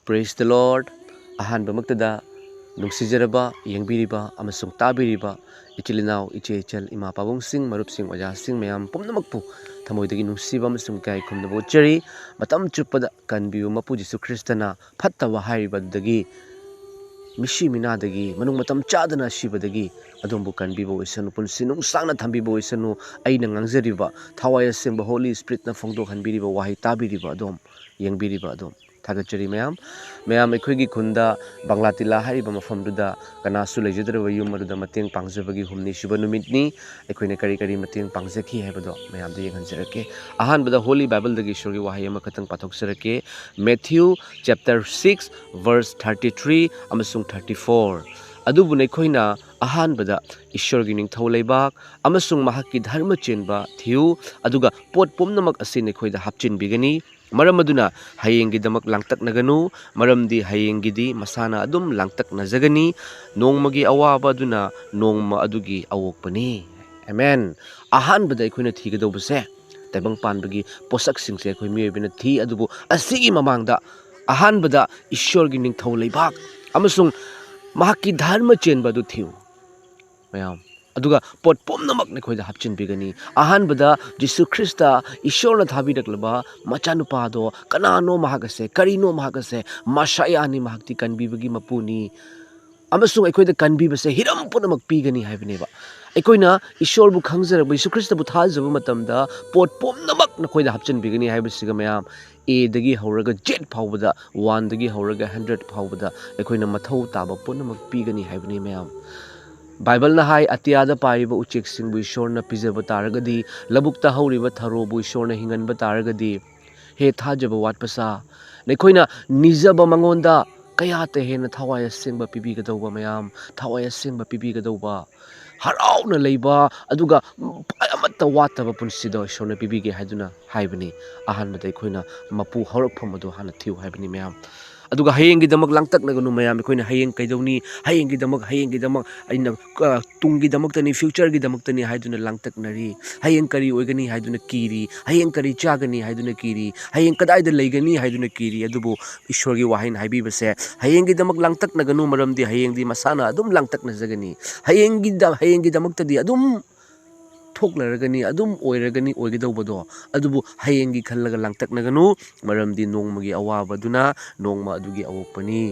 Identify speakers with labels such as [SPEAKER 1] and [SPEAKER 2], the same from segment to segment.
[SPEAKER 1] Praise the Lord. Ahan bamagtada nungsijaraba yengbiriba amasung tabiriba ichilinaw ichechel ima pabungsing marupsing wajasing mayam pumnamakpu thamoidagi nungsiba amasung kai khumnabo chari matam chupada kanbiu mapu Jesu Kristana phattawa hairibadagi mishi minadagi manung matam chadana shibadagi adumbu kanbibo isanu punsinung sangna thambibo isanu aina ngangjariba thawaya semba Holy Spirit na phongdok hanbiriba wahi tabiriba adom yengbiriba adom Thagachari mayam akhoi khunda Banglatila hariba mafamduda kanasu lejudraba yum maduda mateng pangjabagi humni suba numitni akhoi kari mateng pangjaki haibado mayam da yenghanjarake ahanbada Holy Bible dagi shori wahay ama khatang pathoksarake Matthew chapter 6 verse 33 amasung 34 adubu nekhoina ahanbada ishorgi ningthau leibak amasung mahakki dharma chenba thiu aduga pot pomnamak ase nekhoida hapchin bigani Maramaduna hayenggi damak langtak naganu maramdi hayenggi masana adum langtak najagani nongmagi awaba duna nongma adugi awokpani amen ahan bada akhoi thigadobase taibang panbagi posak singse akhoi miyobina thi adubu asigi mamangda ahan bada ishorgi ningthau leibak amasung mahakki dharma chenba du thiu mayam aduga pot pomnamak nekhoida hapchin bigani ahan bada Jesu Krista ishorna thabidaklaba machanupa do kanano mahagase karino mahagase mashayani mahakti kanbibagi mapuni amasung ekhoida kanbibase hiram punamak pigani haibneba ekoina ishorbu khangjaraba Jesu Krista bu thajabu matamda pot pomnamak nekhoida hapchin bigani haibasiga mayam A dagi hauraga jet phawbada 1 dagi hauraga 100 phawbada ekoina mathau taba punamak pigani haibni mayam Bible na hai atiyada pariba uchek singbu ishorna pijaba taragadi labukta hauriba tharobu ishorna hinganba taragadi he thajaba watpasa nekhoina nijaba mangonda kayate hena thawaya singba pibigadauba mayam thawaya singba pibigadauba harauna leiba aduga amatta wataba punsida ishorna pibige haiduna haibani ahanbada ekhoina mapu haurakpham adu hana thiu haibani mayam aduga hayenggi damak langtak naganu mayam ekhoina hayeng kaidawni hayenggi damak aina tunggi damak tani future gi damak tani haiduna langtak nari hayeng kari oigani haiduna kiri hayeng kari chagani haiduna kiri hayeng kadaida leigani haiduna kiri adubu ishorgi wahain haibi base hayenggi damak langtak naganu maramdi hayengdi masana adum langtak najagani hayenggi damak tadi adum thoklaragani adum oiragani oigidawbado adubu hayenggi khallaga langtak naganu maramdi nongmagi awaba duna nongma adugi awokpani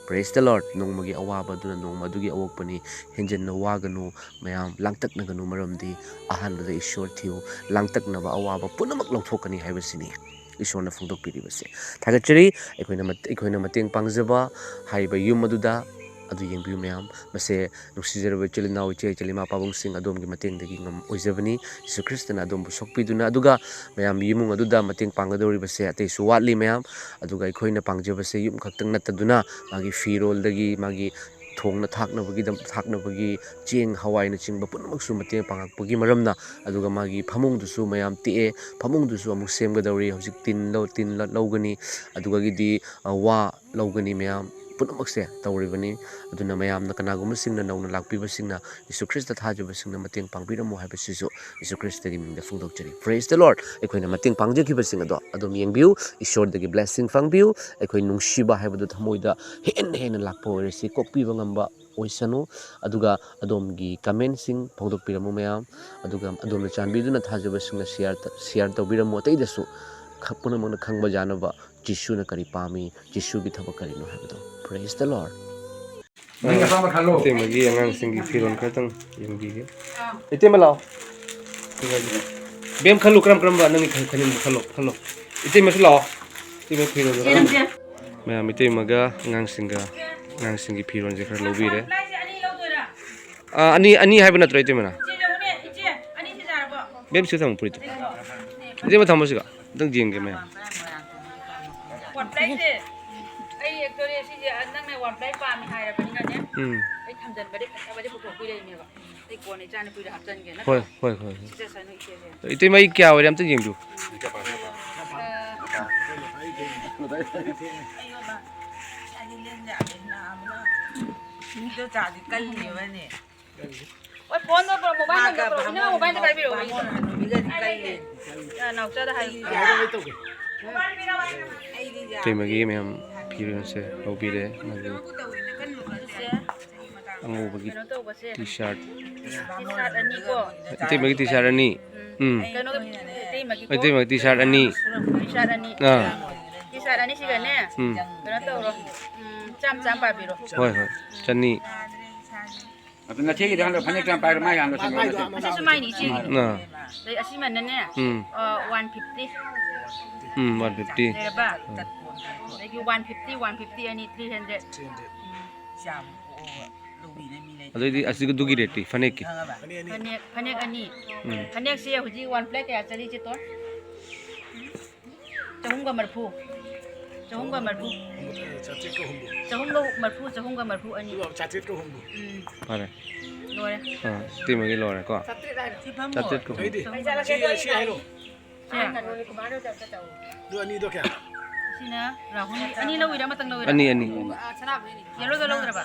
[SPEAKER 1] Praise the Lord nongmagi awaba duna nongma adugi awokpani henjenna waganu mayam langtak naganu maramdi ahanbada ishor thiu langtak naba awaba punamak longthokani haibasini ishorna phongdokpiribase thagachari ekhoina mateng pangjaba haiba yum aduda adu yengbiu mayam mase nuksijaraba chilinaw iche chalima pabungsing adomgi matengdagi ngam oijabani Jesu Kristana adombu sokpiduna aduga mayam yimung aduda mateng panggadoribase ateisu watli mayam aduga ekhoina pangjabase yum khaktang nataduna magi firoldagi magi thongna thaknabagi cheng hawai na chingba punamaksu mateng pangakpagi maramna aduga magi phamungdusu mayam tie phamungdusu amuk semgadori hojik tin lawgani aduga gidi wa lawgani mayam punamakse tawribani aduna mayamna kanaguma singna nauna lakpiba singna Jesu Krista thajaba singna mateng pangbiramo haibasisu Jesu Krista gi mingda phongdokchari Praise the Lord ekhoina mateng pangjakiba singa do adom yengbiu ishor dagi blessing fangbiu ekhoi nungsiba haibadu thamoida hen lakpa oirasi kokpiba ngamba oisanu aduga adomgi comment sing phongdokpiramo mayam aduga adomna chanbiduna thajaba singna share tawbiramo taidasu khapuna mangna khangba janaba Jesu na kari pami Jesu gi thaba kari no haibado Praise the Lord. Ite magi angang singi firon katang yang bigi. Ite malau. Bem khalu kram ba nangi khanin khalo. Ite maslaw. Ite firon. Mayam ite maga angang singi firon je khar lobire. Ani haiba natro ite mana. Bem se thang purito. Ite ma thamo siga. Dang jeng ge mayam.
[SPEAKER 2] I actually see the one play palm higher than I come then, but it's a good idea. They go on a channel to have done again.
[SPEAKER 1] Ite mai kya ho ram ta jeng du.
[SPEAKER 2] What phone number mobile number
[SPEAKER 1] Ite magi mayam ꯐꯤꯔꯣꯟꯁꯦ ꯂꯧꯕꯤꯔꯦ ꯃꯥꯒꯤ ꯑꯉꯧꯕꯒꯤ
[SPEAKER 2] ꯀꯩꯅꯣ ꯇꯧꯕꯁꯦ
[SPEAKER 1] T shirt
[SPEAKER 2] T-shirt ꯑꯅꯤ ꯀꯣ
[SPEAKER 1] ꯏꯇꯩꯃꯒꯤ T shirt ꯑꯅꯤ
[SPEAKER 2] ꯀꯩꯅꯣ ꯏꯇꯩꯃꯒꯤ ꯀꯣ
[SPEAKER 1] ꯏꯇꯩꯃꯒꯤ T shirt ꯑꯅꯤ
[SPEAKER 2] T-shirt ꯑꯅꯤ ꯇꯤ-ꯁꯥꯔꯠ ꯑꯅꯤꯁꯤꯒꯅꯦ ꯀꯩꯅꯣ ꯇꯧꯔꯣ ꯆꯥꯝ ꯄꯥꯕꯤꯔꯣ
[SPEAKER 1] ꯍꯣꯏ ꯍꯣꯏ ꯆꯅꯤ
[SPEAKER 3] ꯑꯗꯨꯅ ꯊꯦꯒꯤꯗ ꯍꯟꯗꯛ ꯐꯅꯦꯛ ꯀꯌꯥꯝ ꯄꯥꯏꯔ ꯃꯥ ꯌꯥꯝꯅ
[SPEAKER 2] ꯑꯁꯤ ꯁꯨꯃꯥꯏꯅ ꯏꯆꯦꯒꯤ ꯑꯗꯩ ꯑꯁꯤꯃꯅꯅꯦ 150
[SPEAKER 1] 150
[SPEAKER 2] ꯂꯩꯔꯕ ꯑꯗꯒꯤ 150 ꯑꯅꯤ 300
[SPEAKER 1] ꯑꯗꯩꯗꯤ ꯑꯁꯤꯒꯗꯨꯒꯤ ꯔꯦꯠꯇꯤ ꯐꯅꯦꯛꯀꯤ
[SPEAKER 2] ꯐꯅꯦꯛ ꯑꯅꯤ ꯐꯅꯦꯛꯁꯦ ꯍꯧꯖꯤꯛ 1 ꯄ꯭ꯂꯦꯠ ꯀꯌꯥ ꯆꯠꯂꯤꯁꯦ ꯇꯣ 440 ꯑꯅꯤ
[SPEAKER 1] ꯐꯔꯦ
[SPEAKER 2] ꯂꯣꯏꯔꯦ
[SPEAKER 1] ꯏꯇꯩꯃꯒꯤ ꯂꯣꯏꯔꯦ ꯀꯣ ꯆꯥꯇ꯭ꯔꯦꯠ ꯀꯣ
[SPEAKER 2] ꯁꯤꯅ ꯔꯥꯍꯨꯜ ꯑꯅꯤ ꯂꯧꯏꯔ ꯑꯃꯇꯪ ꯂꯧꯏꯔ
[SPEAKER 1] ꯑꯅꯤ
[SPEAKER 2] ꯌꯦꯜꯂꯣꯗ ꯂꯧꯗ꯭ꯔꯕ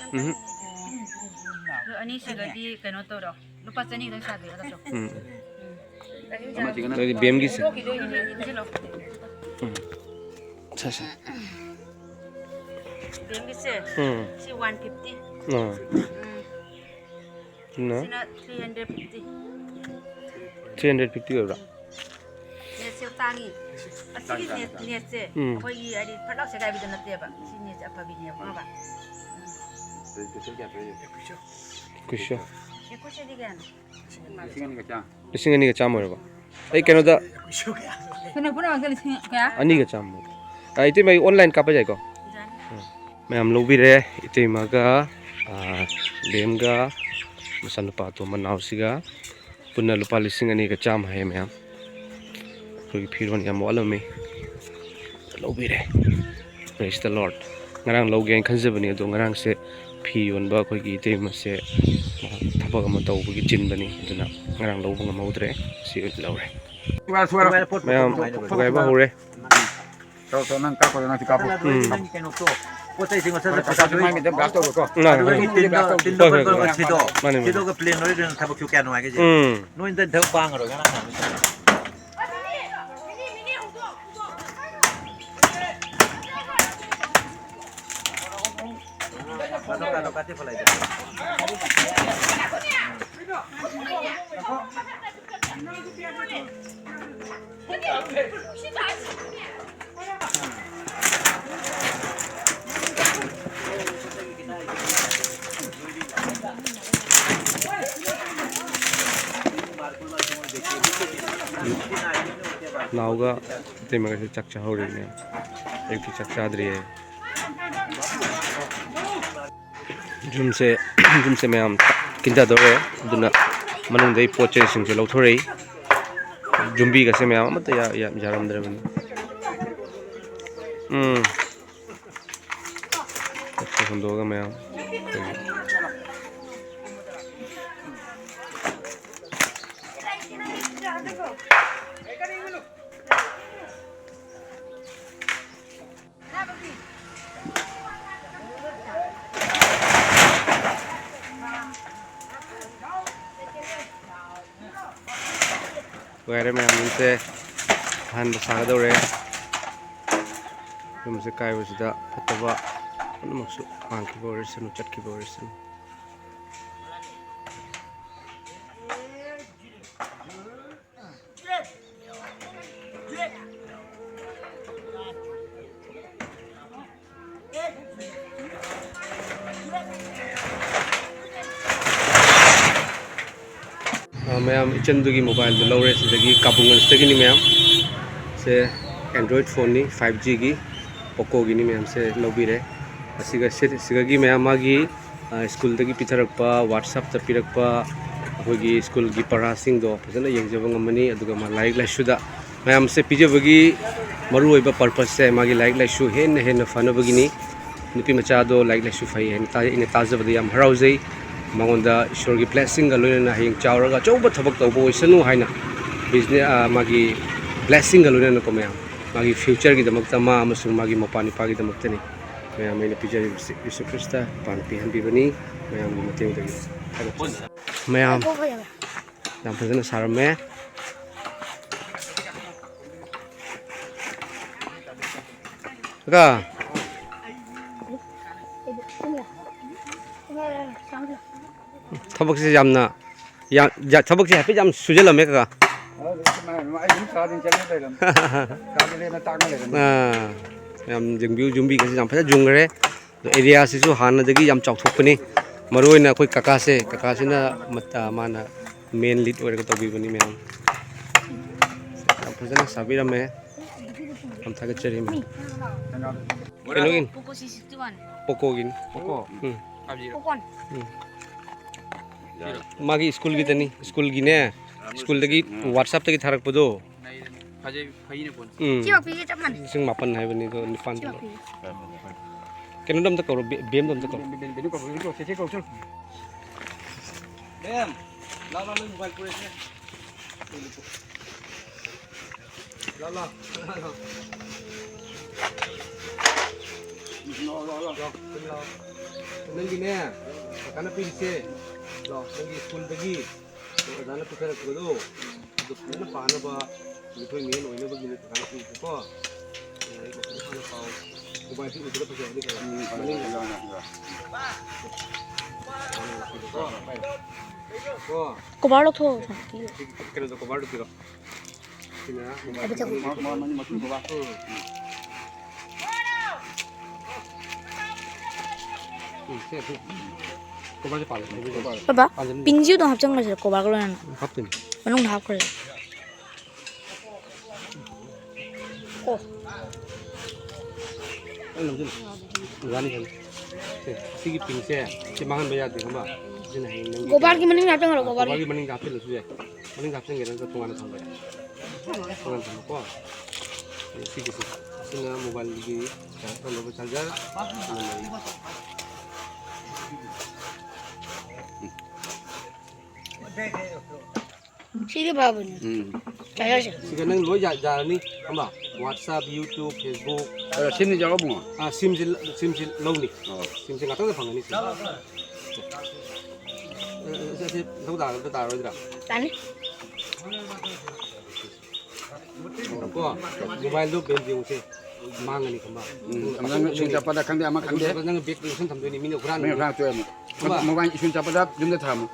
[SPEAKER 2] ꯑꯗꯨ ꯑꯅꯤꯁꯤꯒꯗꯤ ꯀꯩꯅꯣ ꯇꯧꯔꯣ ꯂꯨꯄꯥ 200 ꯈꯛꯇꯪ ꯁꯥꯕꯤꯔꯣ
[SPEAKER 1] ꯑꯗꯩꯗꯤ ꯕꯦꯝꯒꯤꯁꯦ
[SPEAKER 2] ꯕꯦꯝꯒꯤꯁꯦ ꯁꯤ 150 ꯁꯤꯅ
[SPEAKER 1] 350 ꯑꯣꯏꯕ꯭ꯔꯥ
[SPEAKER 2] ꯅꯦꯠꯁꯦ ꯇꯥꯡꯉꯤ ꯑꯁꯤꯒꯤ ꯅꯦꯠꯁꯦ ꯑꯩꯈꯣꯏꯒꯤ ꯍꯥꯏꯗꯤ ꯐꯠꯂꯥꯎ ꯁꯦꯒꯥꯏꯕꯤꯗ ꯅꯠꯇꯦꯕ ꯁꯤ ꯅꯦꯠꯁꯦ ꯑꯐꯕꯤꯅꯦꯕ ꯈꯪꯉꯕ
[SPEAKER 1] ꯀꯨꯏꯁꯣ
[SPEAKER 2] ꯌꯦꯀꯨꯁꯦꯗꯤ ꯀꯌꯥꯅꯣ
[SPEAKER 1] 2,200 ꯆꯥꯝꯃ ꯑꯣꯏꯔꯕ ꯑꯩ ꯀꯩꯅꯣꯗ
[SPEAKER 2] ꯄꯨꯟꯅ ꯂꯤꯁꯤꯡ ꯀꯌꯥ
[SPEAKER 1] 2ꯒ ꯆꯥꯝꯃ ꯏꯇꯩꯃꯒꯤ ꯑꯣꯟꯂꯥꯏꯟ ꯀꯥꯞꯄ ꯌꯥꯏꯀꯣ ꯃꯌꯥꯝ ꯂꯧꯕꯤꯔꯦ ꯏꯇꯩꯃꯒ ꯕꯦꯝꯒ ꯃꯆꯥꯅꯨꯄꯥ ꯑꯇꯣꯝꯕ ꯅꯥꯎꯁꯤꯒ ꯄꯨꯟꯅ ꯂꯨꯄꯥ 2,200 ꯆꯥꯝꯃ ꯍꯥꯏꯌꯦ ꯃꯌꯥꯝ ꯑꯩꯈꯣꯏꯒꯤ ꯐꯤꯔꯣꯟ ꯌꯥꯝ ꯋꯥꯠꯂꯝꯃꯤ ꯂꯧꯕꯤꯔꯦ ꯄ꯭ꯔꯦꯁ ꯗ ꯂꯣꯔꯗ ꯉꯔꯥꯡ ꯂꯧꯒꯦꯅ ꯈꯟꯖꯕꯅꯤ ꯑꯗꯣ ꯉꯔꯥꯡꯁꯦ ꯐꯤ ꯌꯣꯟꯕ ꯑꯩꯈꯣꯏꯒꯤ ꯏꯇꯩꯃꯁꯦ ꯊꯕꯛ ꯑꯃ ꯇꯧꯕꯒꯤ ꯆꯤꯟꯕꯅꯤ ꯑꯗꯨꯅ ꯉꯔꯥꯡ ꯂꯧꯕ ꯉꯝꯍꯧꯗ꯭रे ꯁꯤ ꯂꯧꯔꯦ ꯃꯌꯥꯝ ꯊꯨꯒꯥꯏꯕ ꯍꯧꯔꯦ
[SPEAKER 3] ꯅꯪ ꯀꯥꯞꯄꯗ ꯅꯪ ꯀꯥꯞꯄꯣ
[SPEAKER 4] ꯄꯣꯠ ꯆꯩꯁꯤꯡ ꯃꯁꯥꯗ
[SPEAKER 3] ꯕ꯭ꯂꯥꯁ ꯇꯧꯔꯣꯀꯣ
[SPEAKER 4] ꯁꯤꯗꯣꯒ ꯄ꯭ꯂꯦꯟ ꯑꯣꯏꯗꯅ ꯊꯕꯛꯁꯨ ꯀꯌꯥ ꯅꯨꯡꯉꯥꯏꯒꯦ ꯅꯣꯏꯗ ꯊꯕꯛ ꯄꯥꯡꯉꯔꯣꯏ
[SPEAKER 1] ꯅꯥꯎꯒ ꯏꯇꯩꯃꯒꯁꯦ ꯆꯥꯛ ꯆꯥꯍꯧꯔꯤꯅꯦ ꯑꯌꯨꯛꯀꯤ ꯆꯥꯛ ꯆꯥꯗ꯭ꯔꯤꯌꯦ ꯖꯨꯝꯁꯦ ꯃꯌꯥꯝ ꯀꯤꯟꯊꯗꯧꯔꯦ ꯑꯗꯨꯅ ꯃꯅꯨꯡꯗꯩ ꯄꯣꯠ ꯆꯩꯁꯤꯡꯁꯦ ꯂꯧꯊꯣꯔꯛꯏ ꯖꯨꯝꯕꯤꯒꯁꯦ ꯃꯌꯥꯝ ꯑꯃꯠꯇ ꯌꯥꯔꯝꯗ꯭ꯔꯕꯅꯤ ꯍꯨꯟꯗꯣꯛꯑꯒ ꯃꯌꯥꯝ ꯂꯣꯏꯔꯦ ꯃꯌꯥꯝꯁꯦ ꯑꯍꯥꯟꯕ ꯁꯥꯒꯗꯧꯔꯦ ꯌꯨꯝꯁꯦ ꯀꯥꯏꯕꯁꯤꯗ ꯐꯠꯇꯕ ꯄꯨꯝꯅꯃꯛꯁꯨ ꯃꯥꯡꯈꯤꯕ ꯑꯣꯏꯔꯁꯅꯨ ꯆꯠꯈꯤꯕ ꯑꯣꯏꯔꯁꯅꯨ ꯃꯌꯥꯝ ꯏꯆꯟꯗꯨꯒꯤ ꯃꯣꯕꯥꯏꯜꯗꯨ ꯂꯧꯔꯦ ꯁꯤꯗꯒꯤ ꯀꯥꯕꯨꯡꯒꯟꯁꯇꯒꯤꯅꯤ ꯃꯌꯥꯝ ꯁꯦ ꯑꯦꯟꯗ꯭ꯔꯣꯏꯗ ꯐꯣꯟꯅꯤ 5Gꯒꯤ ꯄꯣꯀꯣꯒꯤꯅꯤ ꯃꯌꯥꯝꯁꯦ ꯂꯧꯕꯤꯔꯦ ꯁꯤꯒꯒꯤ ꯃꯌꯥꯝ ꯃꯥꯒꯤ ꯁ꯭ꯀꯨꯜꯗꯒꯤ ꯄꯤꯊꯔꯛꯄ ꯋꯥꯠꯁꯑꯞꯇ ꯄꯤꯔꯛꯄ ꯑꯩꯈꯣꯏꯒꯤ ꯁ꯭ꯀꯨꯜꯒꯤ ꯄꯔꯥꯁꯤꯡꯗꯣ ꯐꯖꯅ ꯌꯦꯡꯖꯕ ꯉꯝꯃꯅꯤ ꯑꯗꯨꯒ ꯂꯥꯏꯔꯤꯛ ꯂꯥꯏꯁꯨꯗ ꯃꯌꯥꯝꯁꯦ ꯄꯤꯖꯕꯒꯤ ꯃꯔꯨꯑꯣꯏꯕ ꯄꯔꯄꯁꯁꯦ ꯃꯥꯒꯤ ꯂꯥꯏꯔꯤꯛ ꯂꯥꯏꯁꯨ ꯍꯦꯟꯅ ꯐꯅꯕꯒꯤꯅꯤ ꯅꯨꯄꯤ ꯃꯆꯥꯗꯣ ꯂꯥꯏꯔꯤꯛ ꯂꯥꯏꯁꯨ ꯐꯩ ꯍꯥꯏꯅ ꯑꯩꯅ ꯇꯥꯖꯕꯗ ꯌꯥꯝ ꯍꯔꯥꯎꯖꯩ ꯃꯉꯣꯟꯗ ꯏꯁꯣꯔꯒꯤ ꯕ꯭ꯂꯦꯁꯤꯡꯒ ꯂꯣꯏꯅꯅ ꯍꯌꯦꯡ ꯆꯥꯎꯔꯒ ꯑꯆꯧꯕ ꯊꯕꯛ ꯇꯧꯕ ꯑꯣꯏꯁꯅꯨ ꯍꯥꯏꯅ ꯃꯥꯒꯤ ꯕ꯭ꯂꯦꯁꯤꯡꯒ ꯂꯣꯏꯅꯅꯀꯣ ꯃꯌꯥꯝ ꯃꯥꯒꯤ ꯐ꯭ꯌꯨꯆꯔꯒꯤꯗꯃꯛꯇ ꯃꯥ ꯑꯃꯁꯨꯡ ꯃꯥꯒꯤ ꯃꯄꯥ ꯅꯤꯄꯥꯒꯤꯗꯃꯛꯇꯅꯤ ꯃꯌꯥꯝ ꯑꯩꯅ ꯄꯤꯖꯔꯤꯕꯁꯤ ꯌꯤꯁꯨ ꯈ꯭ꯔꯤꯁꯇ ꯄꯥꯟ ꯄꯤꯍꯟꯕꯤꯕꯅꯤ ꯃꯌꯥꯝꯒꯤ ꯃꯇꯦꯡꯗꯒꯤ ꯃꯌꯥꯝ ꯌꯥꯝ ꯐꯖꯅ ꯁꯥꯔꯝꯃꯦ ꯀꯀꯥ ꯊꯕꯛꯁꯦ ꯌꯥꯝꯅ ꯊꯕꯛꯁꯦ ꯍꯥꯏꯐꯦꯠ ꯌꯥꯝ ꯁꯨꯖꯜꯂꯝꯃꯦ ꯀꯀꯥ ꯌꯥꯝ ꯌꯨꯝꯕꯤꯒꯁꯦ ꯌꯥꯝ ꯐꯖꯅ ꯌꯨꯡꯈ꯭ꯔꯦ ꯑꯗꯣ ꯑꯦꯔꯤꯌꯥꯁꯤꯁꯨ ꯍꯥꯟꯅꯗꯒꯤ ꯌꯥꯝ ꯆꯥꯎꯊꯣꯛꯄꯅꯤ ꯃꯔꯨꯑꯣꯏꯅ ꯑꯩꯈꯣꯏ ꯀꯀꯥꯁꯤꯅ ꯃꯥꯅ ꯃꯦꯟ ꯂꯤꯗ ꯑꯣꯏꯔꯒ ꯇꯧꯕꯤꯕꯅꯤ ꯃꯌꯥꯝ ꯌꯥꯝ ꯐꯖꯅ ꯁꯥꯕꯤꯔꯝꯃꯦ ꯌꯥꯝ ꯊꯥꯒꯠꯆꯔꯤ ꯃꯌꯥꯝ ꯀꯩꯅꯣꯒꯤꯅꯤ
[SPEAKER 2] Poco C61.
[SPEAKER 1] ꯄꯣꯀꯣꯒꯤꯅꯤ
[SPEAKER 3] Poco.
[SPEAKER 2] Pocon.
[SPEAKER 1] ꯃꯥꯒꯤ ꯁ꯭ꯀꯨꯜꯒꯤꯗꯅꯤ ꯁ꯭ꯀꯨꯜꯒꯤꯅꯦ ꯁ꯭ꯀꯨꯜꯗꯒꯤ ꯋꯥꯠꯁꯑꯞꯇꯒꯤ ꯊꯥꯔꯛꯄꯗꯣ
[SPEAKER 2] Chiếc phi chấp nhận.
[SPEAKER 1] 9,000 ꯍꯥꯏꯕꯅꯤ ꯑꯗꯣ 9 ꯀꯩꯅꯣꯗ ꯑꯝꯇ ꯀꯧꯔꯣ ꯕꯦꯝꯗ ꯑꯝꯇ ꯀꯧꯔꯣ
[SPEAKER 4] Em, lao lên mobile của em. Lao.
[SPEAKER 1] ꯅꯪꯒꯤꯅꯦ ꯀꯀꯥꯅ ꯄꯤꯔꯤꯁꯦ ꯂꯥꯛꯑꯣ ꯅꯪꯒꯤ ꯁ꯭ꯀꯨꯜꯗꯒꯤ ꯑꯣꯖꯥꯅ ꯄꯤꯊꯔꯛꯄꯗꯣ ꯑꯗꯨ ꯐꯖꯅ ꯄꯥꯅꯕ ꯑꯩꯈꯣꯏ ꯃꯦꯟ ꯑꯣꯏꯅꯕꯒꯤꯅꯤ ꯀꯀꯥꯅ ꯄꯤꯔꯤꯁꯦꯀꯣ ꯑꯩ ꯐꯖꯅ ꯍꯥꯟꯅ ꯄꯥꯎ ꯃꯣꯕꯥꯏꯜꯁꯤ ꯎꯗ꯭ꯔ ꯐꯖꯕꯅꯤ
[SPEAKER 2] Cobarlo todo.
[SPEAKER 1] 그래도 고발도 들어. 그냥 고발이 빨리.
[SPEAKER 2] 봐봐. 빙지우도 합정 마실 cobar로는.
[SPEAKER 1] 합든.
[SPEAKER 2] 얼른 다 그래. 오.
[SPEAKER 1] 남들. 라니 간. 시기 빙세. 지망한 배야 돼. 봐.
[SPEAKER 2] Cobar की मनिंग नाटक करो cobar.
[SPEAKER 1] 고발이 머닝 잡힐 수제. 머닝 잡힌 게 아니라 동안에 산 거야. 동안 산 거. 시기 sini mobile lagi kalau charger
[SPEAKER 2] Sini babu ni. Charger sih.
[SPEAKER 1] sekarang lo jalan ni apa WhatsApp, YouTube, Facebook
[SPEAKER 3] sini jawab bunga.
[SPEAKER 1] sim lo ni sim nggak tahu apa ni saya tahu dah
[SPEAKER 2] Tani.
[SPEAKER 1] Ko mobile do benjing se mangani kamba
[SPEAKER 3] Nang isun pada kang dia makan dia.
[SPEAKER 1] nang big isun tamdo ni mino kuran
[SPEAKER 3] Mai kan tu em. Mobile isun pada jumda tham.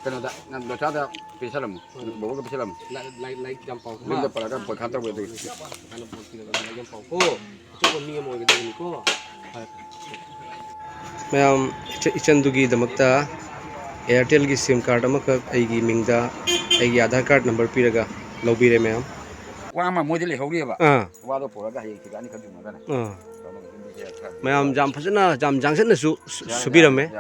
[SPEAKER 3] Kana da nan do ta da pesalam. Bawa ke pesalam.
[SPEAKER 1] like jam pau
[SPEAKER 3] Jumda pada kan pot khantar betu.
[SPEAKER 1] kana poti like jam pau ko so mi mo ge ni ko mayam ichandugi damakta Airtel gi sim card amaka aigi mingda aigi Aadhaar card number piraga lobire mayam
[SPEAKER 3] Wa ma mo de le hori ba. Wa do pora ga hi ki ani ka jumda na.
[SPEAKER 1] mayam jam phajana jam jangsen su subirame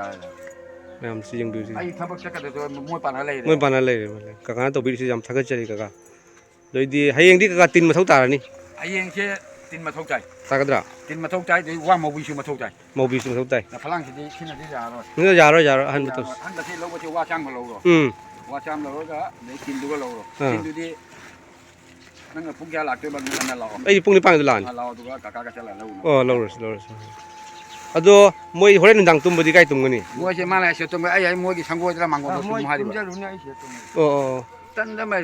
[SPEAKER 1] mayam si jeng bi
[SPEAKER 3] Ai thabak chaka de mo pa na le.
[SPEAKER 1] moi bana le kaka to bi si jam thaga chari kaka loidi hayeng di kaka tin ma thau tarani
[SPEAKER 3] Ai yeng che tin ma thau chai.
[SPEAKER 1] tagadra
[SPEAKER 3] Tin ma thau chai de wa mo bi su ma thau chai.
[SPEAKER 1] mobi su thau tai
[SPEAKER 3] Na phalang si di sin di ja ro.
[SPEAKER 1] ni jaro han betul
[SPEAKER 3] Han da si lo ko che wa chang ma lo ro. Wa chang lo ga de tin du ga lo ro. Tin du di nang pung ya lak te ba na lo.
[SPEAKER 1] ai pung ni pang dulan
[SPEAKER 3] Lo du ga ka ka cha la lo.
[SPEAKER 1] oh lores ado moi horen dang tum bodi kai tum ngani
[SPEAKER 3] Mo che ma la se to ai ai mo gi sang go da mang go do su ma di ba.
[SPEAKER 1] oh
[SPEAKER 3] Tan da ma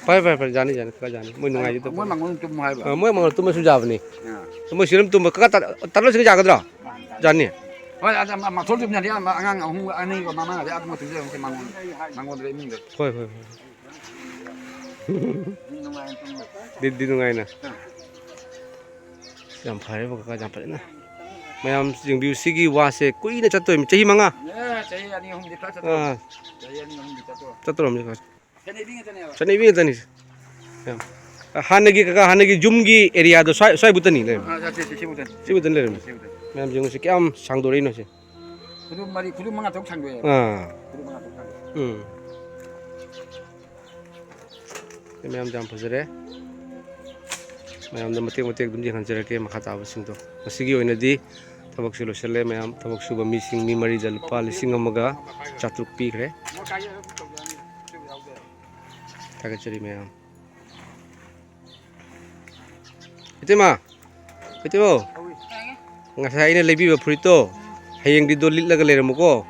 [SPEAKER 1] pai jani ka jani moi nungai to
[SPEAKER 3] mo mang go tu ma ba.
[SPEAKER 1] moi mang tum su jabni moi siram tum ka tarlo sing jagadra jani
[SPEAKER 3] Wa ada ma thol tu nya dia ma angang hu ani ko ma ma dia mo tu je mang go de ming de.
[SPEAKER 1] hoi di nungai na jam phare ba ka jam phare na mayam jing biu sigi wa se kui na chatoi chahi manga
[SPEAKER 3] Chai ani hum di ta cha. Chai ani hum di ta to.
[SPEAKER 1] chatrom ni ka
[SPEAKER 3] Chane bi ngata ne.
[SPEAKER 1] chani bi tani hanagi kaka hanagi jumgi area do sai butani le
[SPEAKER 3] Ah cha chi butan.
[SPEAKER 1] si butan le mayam jing se kyam sangdori no se
[SPEAKER 3] Kudu mari kudu manga tok sang do ya. Kudu manga tok sang.
[SPEAKER 1] mayam jam phajare mayam da matek dum ji khanjara ke makha ta basing to masigi oina di thabak su losale mayam thabak su ba mi sing mi mari jal pa lising amaga chatruk pi khre thagachari mayam itima ngasai ina lebi ba frito hayeng di dolit laga leramuko